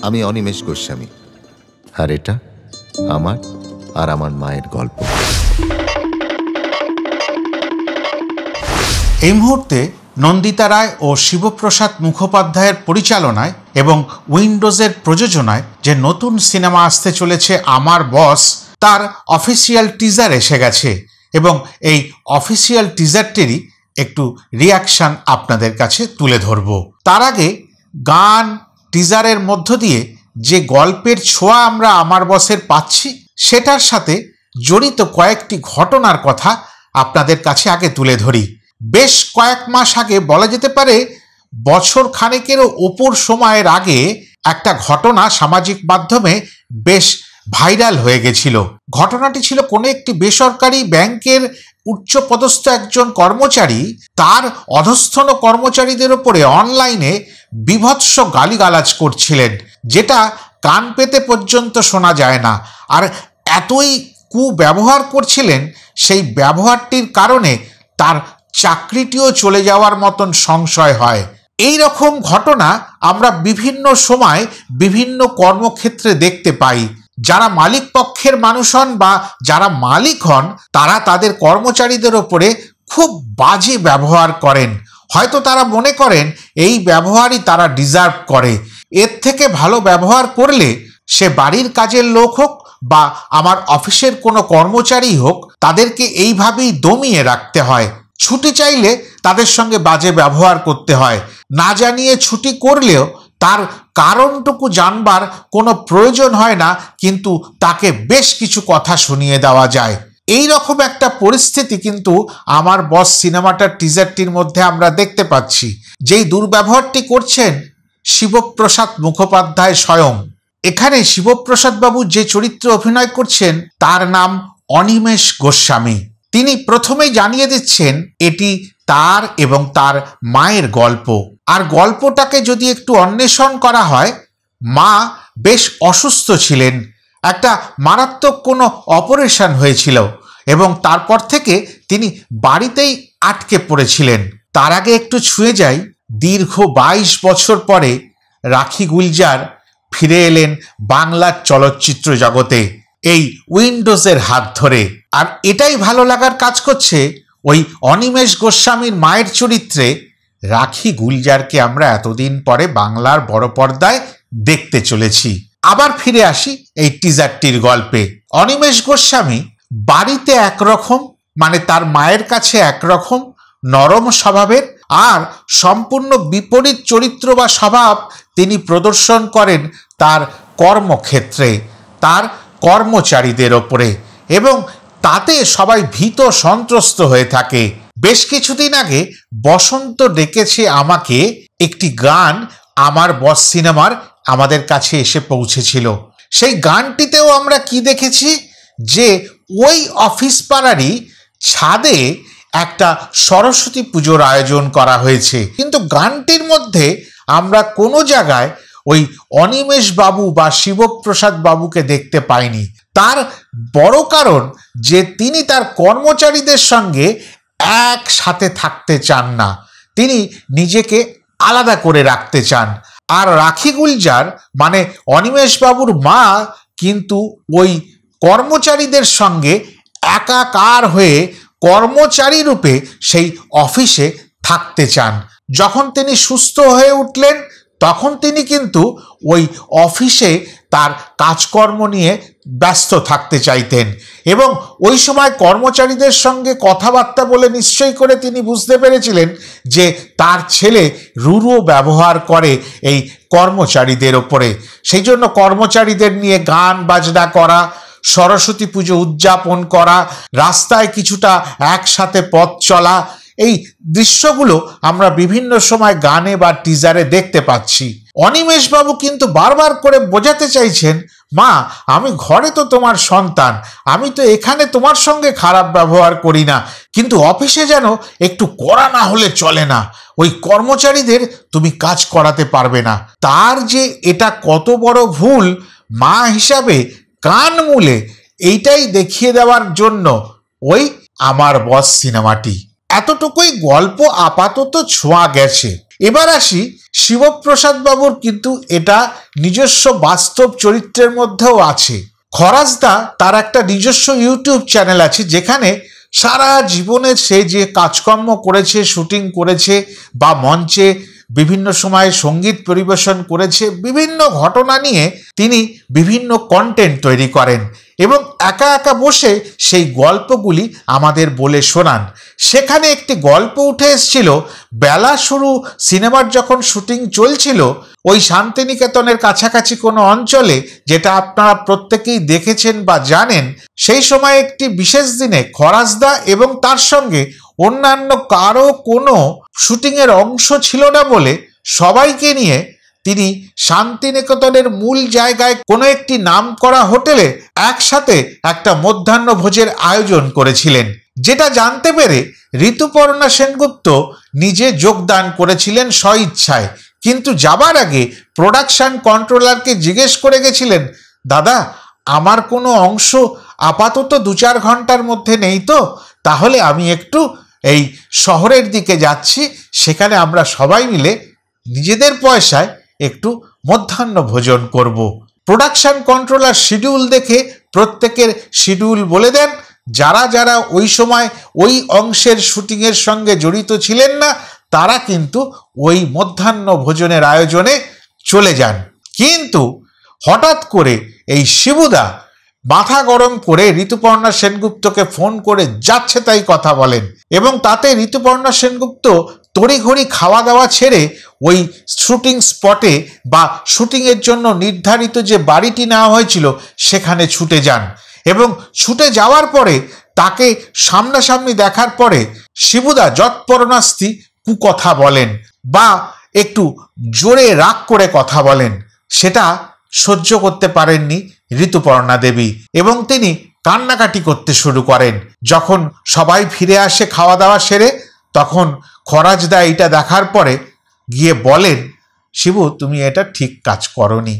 আমি অনিমেষ গোস্বামী, আর এটা আমার আর আমার মায়ের গল্প। এই মুহূর্তে নন্দিতা রায় ও শিবপ্রসাদ মুখোপাধ্যায়ের পরিচালনায় এবং উইন্ডোজের প্রযোজনায় যে নতুন সিনেমা আসতে চলেছে আমার বস, তার অফিসিয়াল টিজার এসে গেছে এবং এই অফিসিয়াল টিজারটিরই একটু রিয়াকশান আপনাদের কাছে তুলে ধরব। তার আগে গান টিজারের মধ্য দিয়ে যে গল্পের ছোঁয়া আমরা আমার বসের পাচ্ছি, সেটার সাথে জড়িত কয়েকটি ঘটনার কথা আপনাদের কাছে আগে তুলে ধরি। বেশ কয়েক মাস আগে, বলা যেতে পারে বছর খানেকেরও ওপর সময়ের আগে, একটা ঘটনা সামাজিক মাধ্যমে বেশ ভাইরাল হয়ে গেছিল। ঘটনাটি ছিল কোনো একটি বেসরকারি ব্যাংকের উচ্চপদস্থ একজন কর্মচারী তার অধস্থন কর্মচারীদের ওপরে অনলাইনে বীভৎস গালিগালাজ করছিলেন, যেটা কান পেতে পর্যন্ত শোনা যায় না। আর এতই কুব্যবহার করছিলেন, সেই ব্যবহারটির কারণে তার চাকরিটিও চলে যাওয়ার মতন সংশয় হয়। এই রকম ঘটনা আমরা বিভিন্ন সময় বিভিন্ন কর্মক্ষেত্রে দেখতে পাই। যারা মালিক পক্ষের মানুষ হন বা যারা মালিক হন, তারা তাদের কর্মচারীদের ওপরে খুব বাজে ব্যবহার করেন। হয়তো তারা মনে করেন এই ব্যবহারই তারা ডিজার্ভ করে। এর থেকে ভালো ব্যবহার করলে, সে বাড়ির কাজের লোক হোক বা আমার অফিসের কোনো কর্মচারী হোক, তাদেরকে এইভাবেই দমিয়ে রাখতে হয়। ছুটি চাইলে তাদের সঙ্গে বাজে ব্যবহার করতে হয়। না জানিয়ে ছুটি করলেও তার কারণটুকু জানবার কোনো প্রয়োজন হয় না, কিন্তু তাকে বেশ কিছু কথা শুনিয়ে দেওয়া যায়। এই রকম একটা পরিস্থিতি কিন্তু আমার বস সিনেমাটার টিজারটির মধ্যে আমরা দেখতে পাচ্ছি। যেই দুর্ব্যবহারটি করছেন শিবপ্রসাদ মুখোপাধ্যায় স্বয়ং। এখানে শিবপ্রসাদ বাবু যে চরিত্রে অভিনয় করছেন তার নাম অনিমেষ গোস্বামী। তিনি প্রথমেই জানিয়ে দিচ্ছেন এটি তার এবং তার মায়ের গল্প। আর গল্পটাকে যদি একটু অন্বেষণ করা হয়, মা বেশ অসুস্থ ছিলেন, একটা মারাত্মক কোনো অপারেশন হয়েছিল এবং তারপর থেকে তিনি বাড়িতেই আটকে পড়েছিলেন। তার আগে একটু ছুঁয়ে যাই, দীর্ঘ 22 বছর পরে রাখি গুলজার ফিরে এলেন বাংলার চলচ্চিত্র জগতে এই উইন্ডোজের হাত ধরে। আর এটাই ভালো লাগার কাজ করছে, ওই অনিমেষ গোস্বামীর মায়ের চরিত্রে রাখি গুলজারকে আমরা এতদিন পরে বাংলার বড় পর্দায় দেখতে চলেছি। আবার ফিরে আসি এই টিজারটির গল্পে। অনিমেষ গোস্বামী বাড়িতে একরকম, মানে তার মায়ের কাছে একরকম নরম স্বভাবের, আর সম্পূর্ণ বিপরীত চরিত্র বা স্বভাব তিনি প্রদর্শন করেন তার কর্মক্ষেত্রে, তার কর্মচারীদের ওপরে, এবং তাতে সবাই ভীত সন্ত্রস্ত হয়ে থাকে। বেশ কিছুদিন আগে বসন্ত ডেকেছে আমাকে একটি গান আমার বস সিনেমার আমাদের কাছে এসে পৌঁছেছিল। সেই গানটিতেও আমরা কি দেখেছি, যে ওই অফিস পাড়ারই ছাদে একটা সরস্বতী পুজোর আয়োজন করা হয়েছে, কিন্তু গানটির মধ্যে আমরা কোনো জায়গায় ওই অনিমেষ বাবু বা শিবপ্রসাদ বাবুকে দেখতে পাইনি। তার বড় কারণ যে তিনি তার কর্মচারীদের সঙ্গে একসাথে থাকতে চান না, তিনি নিজেকে আলাদা করে রাখতে চান। আর রাখি গুলজার মানে অনিমেষ বাবুর মা কিন্তু ওই কর্মচারীদের সঙ্গে একাকার হয়ে কর্মচারী রূপে সেই অফিসে থাকতে চান। যখন তিনি সুস্থ হয়ে উঠলেন, তখন তিনি কিন্তু ওই অফিসে তার কাজকর্ম নিয়ে ব্যস্ত থাকতে চাইতেন, এবং ওই সময় কর্মচারীদের সঙ্গে কথাবার্তা বলে নিশ্চয়ই করে তিনি বুঝতে পেরেছিলেন যে তার ছেলে রূঢ় ব্যবহার করে এই কর্মচারীদের ওপরে। সেই জন্য কর্মচারীদের নিয়ে গান বাজনা করা, সরস্বতী পুজো উদযাপন করা, রাস্তায় কিছুটা একসাথে পথ চলা, এই দৃশ্যগুলো আমরা বিভিন্ন সময় গানে বা টিজারে দেখতে পাচ্ছি। অনিমেষ বাবু কিন্তু বারবার করে বোঝাতে চাইছেন, মা আমি ঘরে তো তোমার সন্তান, আমি তো এখানে তোমার সঙ্গে খারাপ ব্যবহার করি না, কিন্তু অফিসে যেন একটু কড়া না হলে চলে না, ওই কর্মচারীদের তুমি কাজ করাতে পারবে না। তার যে এটা কত বড় ভুল, মা হিসাবে কান মুলে এইটাই দেখিয়ে দেওয়ার জন্য ওই আমার বস সিনেমাটি। এতটুকুই গল্প আপাতত ছোঁয়া গেছে। এবার আসি শিবপ্রসাদ বাবুর কিন্তু এটা নিজস্ব বাস্তব চরিত্রের মধ্যেও আছে। খরাজদা তার একটা নিজস্ব ইউটিউব চ্যানেল আছে, যেখানে সারা জীবনে সে যে কাজকর্ম করেছে, শুটিং করেছে বা মঞ্চে বিভিন্ন সময়ে সঙ্গীত পরিবেশন করেছে, বিভিন্ন ঘটনা নিয়ে তিনি বিভিন্ন কন্টেন্ট তৈরি করেন এবং একা একা বসে সেই গল্পগুলি আমাদের বলে শোনান। সেখানে একটি গল্প উঠে এসেছিল, বেলা শুরু সিনেমার যখন শুটিং চলছিল ওই শান্তিনিকেতনের কাছাকাছি কোনো অঞ্চলে, যেটা আপনারা প্রত্যেকেই দেখেছেন বা জানেন, সেই সময় একটি বিশেষ দিনে খরাজদা এবং তার সঙ্গে অন্যান্য কারো কোনো শুটিংয়ের অংশ ছিল না বলে সবাইকে নিয়ে তিনি শান্তিনিকেতনের মূল জায়গায় কোনো একটি নামকরা হোটেলে একসাথে একটা মধ্যাহ্ন ভোজের আয়োজন করেছিলেন, যেটা জানতে পেরে ঋতুপর্ণা সেনগুপ্ত নিজে যোগদান করেছিলেন স্বইচ্ছায়। কিন্তু যাবার আগে প্রোডাকশন কন্ট্রোলারকে জিজ্ঞেস করে গেছিলেন, দাদা আমার কোনো অংশ আপাতত 2-4 ঘন্টার মধ্যে নেই তো, তাহলে আমি একটু এই শহরের দিকে যাচ্ছি, সেখানে আমরা সবাই মিলে নিজেদের পয়সায় একটু মধ্যাহ্ন ভোজন করব। প্রোডাকশন কন্ট্রোলার শিডিউল দেখে প্রত্যেকের শিডিউল বলে দেন। যারা যারা ওই সময় ওই অংশের শুটিংয়ের সঙ্গে জড়িত ছিলেন না, তারা কিন্তু ওই মধ্যাহ্ন ভোজনের আয়োজনে চলে যান। কিন্তু হঠাৎ করে এই শিবুদা মাথা গরম করে ঋতুপর্ণা সেনগুপ্তকে ফোন করে যাচ্ছে তাই কথা বলেন এবং তাতে ঋতুপর্ণা সেনগুপ্ত তড়িঘড়ি খাওয়া দাওয়া ছেড়ে ওই শুটিং স্পটে বা শুটিংয়ের জন্য নির্ধারিত যে বাড়িটি নেওয়া হয়েছিল সেখানে ছুটে যান এবং ছুটে যাওয়ার পরে তাকে সামনাসামনি দেখার পরে শিবুদা যৎপরণাস্তি কুকথা বলেন বা একটু জোরে রাগ করে কথা বলেন। সেটা সহ্য করতে পারেননি ঋতুপর্ণা দেবী এবং তিনি কান্নাকাটি করতে শুরু করেন। যখন সবাই ফিরে আসে খাওয়া দাওয়া সেরে, তখন খরাজদা এটা দেখার পরে গিয়ে বলেন, শিবু তুমি এটা ঠিক কাজ করনি,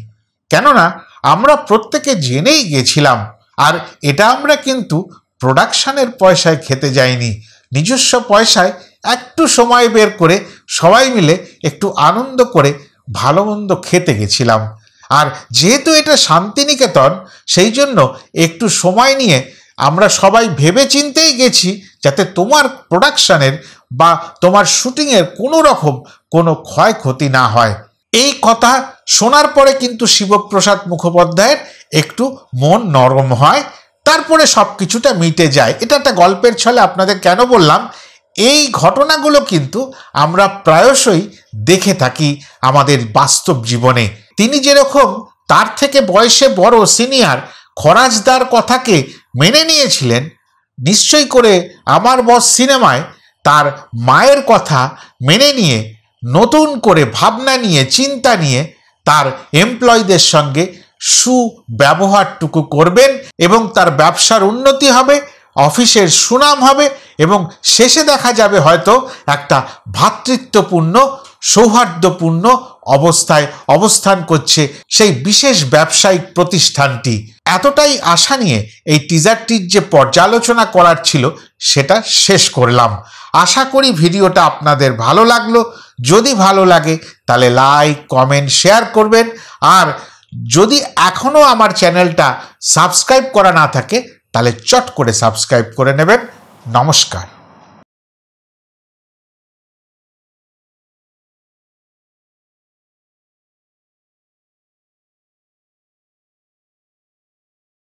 কেননা আমরা প্রত্যেকে জেনেই গেছিলাম, আর এটা আমরা কিন্তু প্রোডাকশনের পয়সায় খেতে যাইনি, নিজস্ব পয়সায় একটু সময় বের করে সবাই মিলে একটু আনন্দ করে ভালো মন্দ খেতে গেছিলাম। আর যেহেতু এটা শান্তিনিকেতন, সেই জন্য একটু সময় নিয়ে আমরা সবাই ভেবে চিন্তেই গেছি যাতে তোমার প্রোডাকশনের বা তোমার শুটিংয়ের কোনো রকম কোনো ক্ষয়ক্ষতি না হয়। এই কথা শোনার পরে কিন্তু শিবপ্রসাদ মুখোপাধ্যায়ের একটু মন নরম হয়, তারপরে সব কিছুটা মিটে যায়। এটা একটা গল্পের ছলে আপনাদের কেন বললাম, এই ঘটনাগুলো কিন্তু আমরা প্রায়শই দেখে থাকি আমাদের বাস্তব জীবনে। তিনি যেরকম তার থেকে বয়সে বড় সিনিয়র খরাজদার কথাকে মেনে নিয়েছিলেন, নিশ্চয়ই করে আমার বস সিনেমায় তার মায়ের কথা মেনে নিয়ে নতুন করে ভাবনা নিয়ে চিন্তা নিয়ে তার এমপ্লয়ীদের সঙ্গে সুব্যবহারটুকু করবেন এবং তার ব্যবসার উন্নতি হবে, অফিসের সুনাম হবে এবং শেষে দেখা যাবে হয়তো একটা ভ্রাতৃত্বপূর্ণ সৌহার্দ্যপূর্ণ অবস্থায় অবস্থান করছে সেই বিশেষ ব্যবসায়িক প্রতিষ্ঠানটি। এতটাই আশা নিয়ে এই টিজারটির যে পর্যালোচনা করার ছিল সেটা শেষ করলাম। আশা করি ভিডিওটা আপনাদের ভালো লাগলো। যদি ভালো লাগে তাহলে লাইক, কমেন্ট, শেয়ার করবেন। আর যদি এখনও আমার চ্যানেলটা সাবস্ক্রাইব করা না থাকে তাহলে চট করে সাবস্ক্রাইব করে নেবেন। নমস্কার।